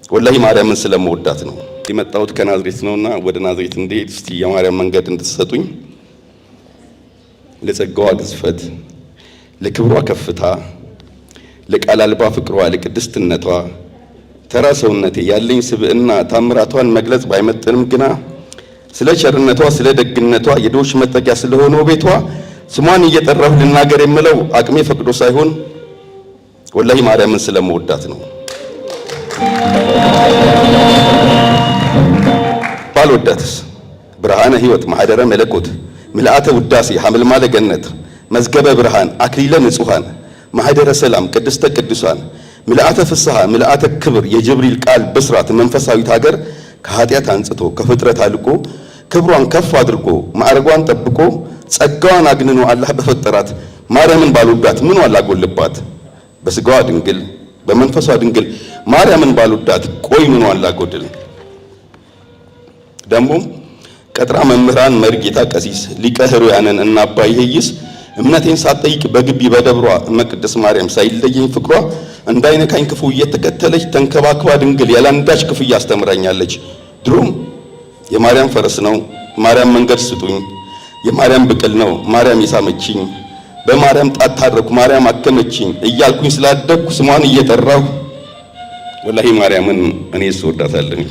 ወላሂ ማርያምን ስለምወዳት ነው። የመጣሁት ከናዝሬት ነውና ወደ ናዝሬት እንድሄድ እስቲ የማርያም መንገድ እንድትሰጡኝ። ለጸጋዋ ግዝፈት፣ ለክብሯ ከፍታ፣ ለቃል አልባ ፍቅሯ፣ ለቅድስትነቷ ተራ ሰውነቴ ያለኝ ስብዕና ታምራቷን መግለጽ ባይመጥንም ግና ስለ ቸርነቷ፣ ስለ ደግነቷ፣ የድሆች መጠጊያ ስለሆነው ቤቷ ስሟን እየጠራሁ ልናገር የምለው አቅሜ ፈቅዶ ሳይሆን ወላሂ ማርያምን ስለምወዳት ነው። ባልወዳትስ ብርሃነ ሕይወት ማህደረ መለኮት ምልአተ ውዳሴ ሐመልማለ ገነት መዝገበ ብርሃን አክሊለ ንጹሃን ማህደረ ሰላም ቅድስተ ቅዱሳን ምልአተ ፍስሐ ምልአተ ክብር የጅብሪል ቃል ብስራት መንፈሳዊት ሀገር ከኃጢአት አንጽቶ ከፍጥረት አልቆ ክብሯን ከፍ አድርጎ ማዕረጓን ጠብቆ ጸጋዋን አግንኖ አላህ በፈጠራት ማርያምን ባልወዳት ምን አላጎልባት? በስጋዋ ድንግል በመንፈሷ ድንግል ማርያምን ባልወዳት ቆይ ምን አላጎድል? ደሞም ቀጥራ መምህራን መርጌታ ቀሲስ ሊቀ ሕሩያንን እና አባ ይሄይስ እምነቴን ሳትጠይቅ በግቢ በደብሯ እመቅድስ ማርያም ሳይለየኝ ፍቅሯ እንዳይነካኝ ክፉ እየተከተለች ተንከባክባ ድንግል ያላንዳች ክፍያ አስተምራኛለች። ድሮም የማርያም ፈረስ ነው ማርያም መንገድ ስጡኝ፣ የማርያም ብቅል ነው ማርያም የሳመችኝ፣ በማርያም ጣት ታረኩ ማርያም አከመችኝ እያልኩኝ ስላደግኩ ስሟን እየጠራሁ ወላሂ ማርያምን እኔ እወዳታለሁ።